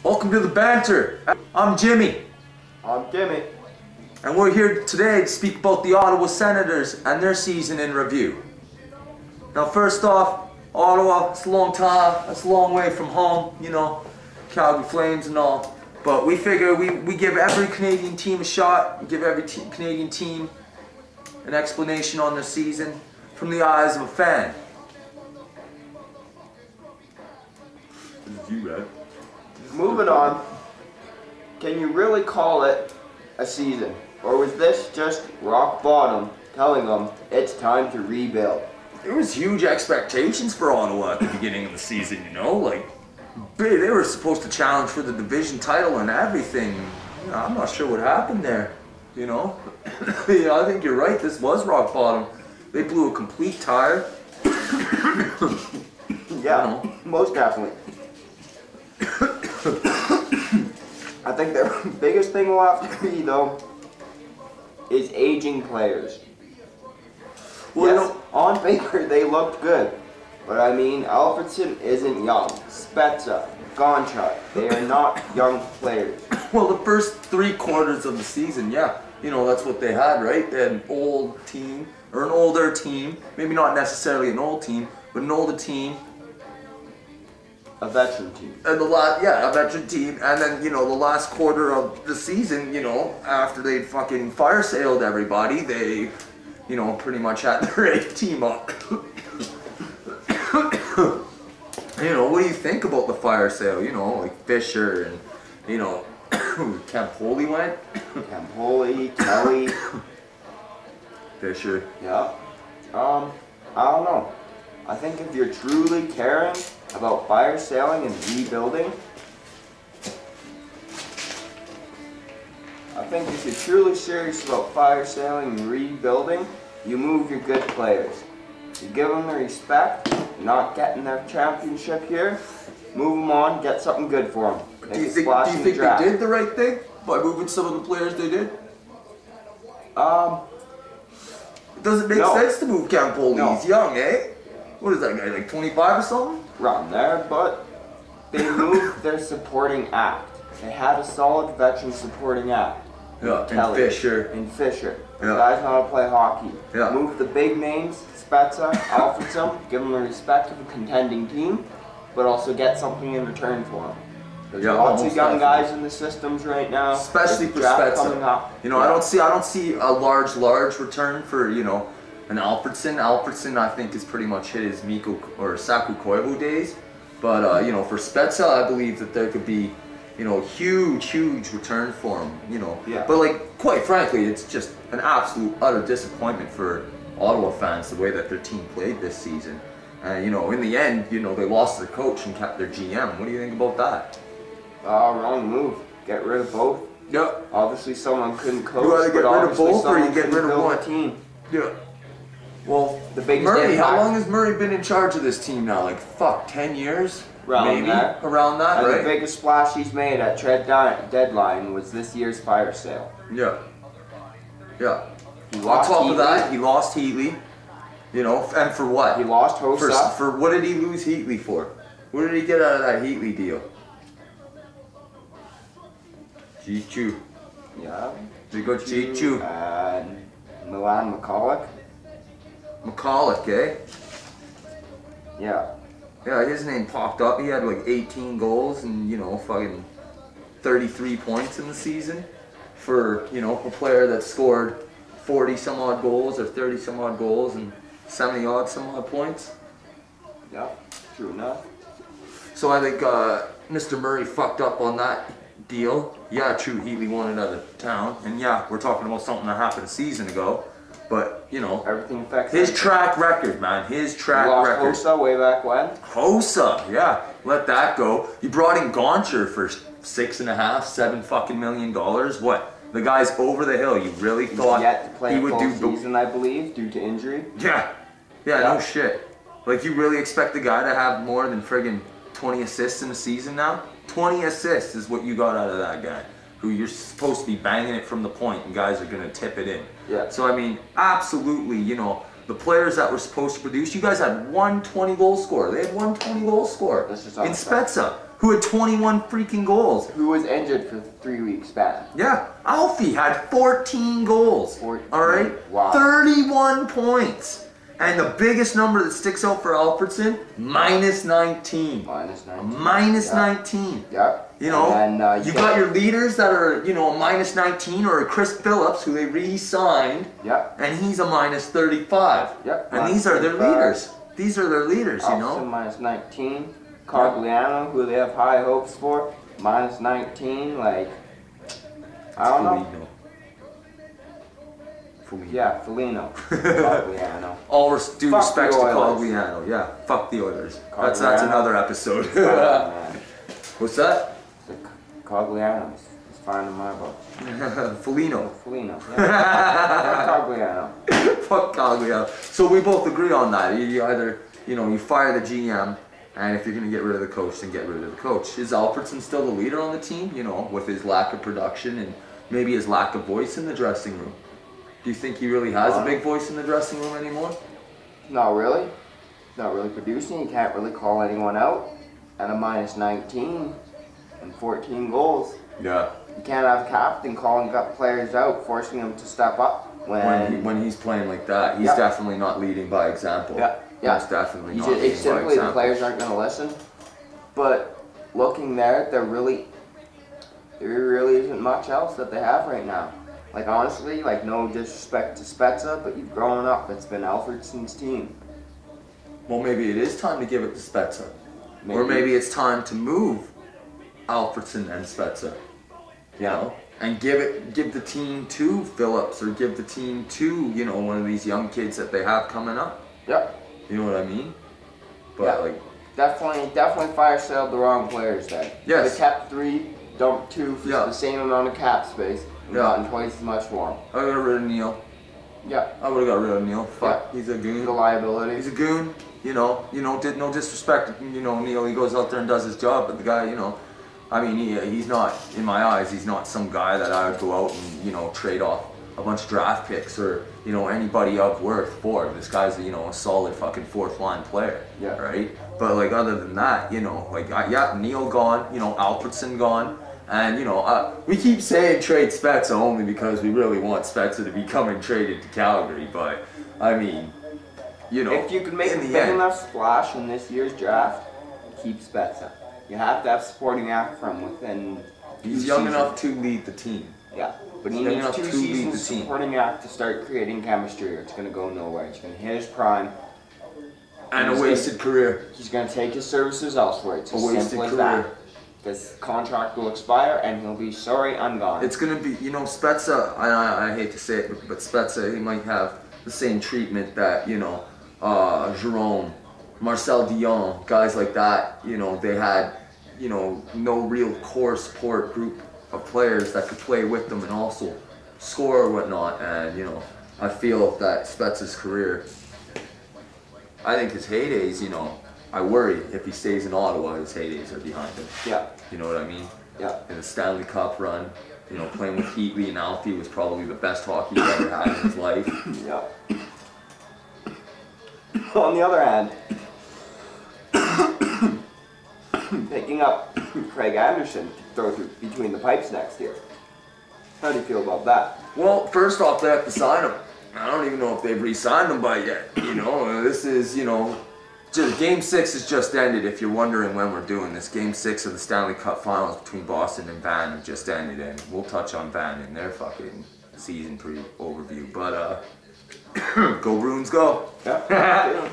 Welcome to the banter. I'm Jimmy. I'm Jimmy. And we're here today to speak about the Ottawa Senators and their season in review. Now first off, Ottawa, it's a long time, it's a long way from home, you know, Calgary Flames and all. But we figure we give every Canadian team a shot, we give every Canadian team an explanation on their season from the eyes of a fan. This is you, right? Moving on, can you really call it a season? Or was this just rock bottom telling them it's time to rebuild? There was huge expectations for Ottawa at the beginning of the season, you know, like they were supposed to challenge for the division title and everything. You know, I'm not sure what happened there, you know. Yeah, I think you're right, this was rock bottom. They blew a complete tire. Yeah, most definitely. I think the biggest thing will have to be, though, is aging players. Well, yes, on paper they looked good, but I mean, Alfredson isn't young. Spezza, Gonchar, they are not young players. Well, the first 3 quarters of the season, yeah, you know, that's what they had, right? They had an old team, or an older team, maybe not necessarily an old team, but an older team. A veteran team. And a veteran team, and then, you know, the last quarter of the season, you know, after they fucking fire sailed everybody, they, you know, pretty much had their A team up. You know, what do you think about the fire sale? You know, like Fisher and, you know, Campoli went. Campoli, Kelly. Fisher. Yeah. I don't know. I think if you're truly caring about fire sailing and rebuilding, I think if you're truly serious about fire sailing and rebuilding, you move your good players. You give them the respect, you're not getting their championship here, move them on, get something good for them. Do you think they did the right thing by moving some of the players they did? It doesn't make sense to move Campoli. No. He's young, eh? What is that guy, like 25 or something? Around there, but they moved their supporting act. They had a solid veteran supporting act. Yeah, Kelly, and Fisher. Yeah. The guys know how to play hockey. Yeah. Move the big names, Spezza, Alfredson, give them the respect of a contending team, but also get something in return for them. There's lots of young guys in the systems right now, especially for Spezza. You know, yeah. I don't see a large return for, you know, an Alfredson. Alfredson, I think, is pretty much hit his Mikko or Saku Koivu days. But, you know, for Spezza, I believe that there could be, you know, huge return for him, you know. Yeah. But, like, quite frankly, it's just an absolute, utter disappointment for Ottawa fans, the way that their team played this season. You know, in the end, you know, they lost their coach and kept their GM. What do you think about that? Wrong move. Get rid of both. Yeah. Obviously, someone couldn't coach. You either get rid of both or you get rid of one team. Yeah. Well, the biggest Murray, how long has Murray been in charge of this team now? Like, fuck, 10 years? Maybe? Around that, right? The biggest splash he's made at trade deadline was this year's fire sale. Yeah. Yeah. He lost On top Heatley. of that, he lost Heatley. You know, and for what? He lost Hossa. For what did he lose Heatley for? What did he get out of that Heatley deal? Chichu. Yeah. Did he go Chichu? And Milan McCulloch. McCulloch, eh? Yeah. Yeah, his name popped up. He had like 18 goals and, you know, fucking 33 points in the season for, you know, a player that scored 40 some odd goals or 30 some odd goals and 70 odd some odd points. Yeah, true enough. So I think Mr. Murray fucked up on that deal. Yeah, true, Heatley wanted out of town. And yeah, we're talking about something that happened a season ago. But, you know, everything affects his track record, man. His track record. Lost Hossa way back when. Hossa, yeah. Let that go. You brought in Gonchar for $6.5, $7 million. What? The guy's over the hill. You really thought yet to play he would do season, I believe, due to injury. Yeah. Yeah, no shit. Like, you really expect the guy to have more than friggin' 20 assists in a season now? 20 assists is what you got out of that guy, who you're supposed to be banging it from the point and guys are going to tip it in. Yeah. So, I mean, absolutely, you know, the players that were supposed to produce, you guys had one 20-goal scorer. They had one 20-goal scorer in Spezza, who had 21 freaking goals. Who was injured for 3 weeks span. Yeah, Alfie had 14 goals. 14. All right, Wow. 31 points. And the biggest number that sticks out for Alfredson, minus 19. Minus 19. Minus Yeah. 19. Yeah. You know, and then, you got your leaders that are, you know, a minus 19, or Chris Phillips, who they re-signed, Yeah. and he's a minus 35. Yep. And these are their leaders. These are their leaders, you know. Alfredson minus 19. Cogliano, who they have high hopes for, minus 19. Like, I don't know. Foligno. Yeah, Foligno. Cogliano. All due Fuck respects the to Oilers. Cogliano. Yeah, fuck the Oilers. That's Cogliano. another episode. Oh, man. What's that? The Cogliano is fine in my book. Foligno. Foligno. Yeah. Cogliano. Fuck Cogliano. So we both agree on that. You either, you know, you fire the GM, and if you're going to get rid of the coach, then get rid of the coach. Is Alfredson still the leader on the team, you know, with his lack of production and maybe his lack of voice in the dressing room? Do you think he really has a big voice in the dressing room anymore? Not really. Not really producing. He can't really call anyone out. And a minus 19 and 14 goals. Yeah. You can't have a captain calling up players out, forcing them to step up When he's playing like that, he's definitely not leading by example. Yeah. Yeah. He's definitely not It's leading by simply example. the players aren't going to listen. But looking there really isn't much else that they have right now. Like, honestly, like, no disrespect to Spezza, but you've grown up. It's been Alfredson's team. Well, maybe it is time to give it to Spezza. Or maybe it's time to move Alfredson and Spezza. You know? And give the team to Phillips, or give the team to, you know, one of these young kids that they have coming up. Yep. You know what I mean? But, Yeah. like... Definitely fire sale the wrong players there. Yes. They kept 3, dumped 2 for the same amount of cap space, and gotten twice as much for them. I got rid of Neil. Yeah. I would have got rid of Neil. Fuck, he's a goon. The liability. He's a goon. You know, did no disrespect. You know, Neil, he goes out there and does his job, but the guy, you know, I mean, he's not, in my eyes, he's not some guy that I would go out and, you know, trade off a bunch of draft picks or, you know, anybody of worth for. This guy's, you know, a solid fucking fourth line player. Yeah. Right? But, like, other than that, you know, like, Neil gone, you know, Alfredson gone. And, you know, we keep saying trade Spezza only because we really want Spezza to be coming traded to Calgary. But, I mean, you know, if you can make a big enough splash in this year's draft, keep Spezza. You have to have supporting act from within. He's young enough to lead the team. Yeah, but he needs 2 seasons supporting act to start creating chemistry, or it's going to go nowhere. He's going to hit his prime. And a wasted career. He's going to take his services elsewhere. It's a wasted career. This contract will expire, and he'll be sorry, I'm gone. It's going to be, you know, Spezza, I hate to say it, but Spezza, he might have the same treatment that, you know, Jerome, Marcel Dion, guys like that, you know, they had, you know, no real core support group of players that could play with them and also score or whatnot. And, you know, I feel that Spezza's career, I think his heydays, you know, I worry if he stays in Ottawa, his heydays are behind him. Yeah. You know what I mean? Yeah. In the Stanley Cup run, you know, playing with Heatley and Alfie was probably the best hockey he ever had in his life. Yeah. On the other hand, picking up Craig Anderson to throw through between the pipes next year. How do you feel about that? Well, first off, they have to sign him. I don't even know if they've re-signed him by yet. You know, this is, you know, just Game 6 has just ended. If you're wondering when we're doing this, Game 6 of the Stanley Cup Finals between Boston and Van have just ended, and we'll touch on Van in their fucking season overview. But go Bruins, go! Yeah.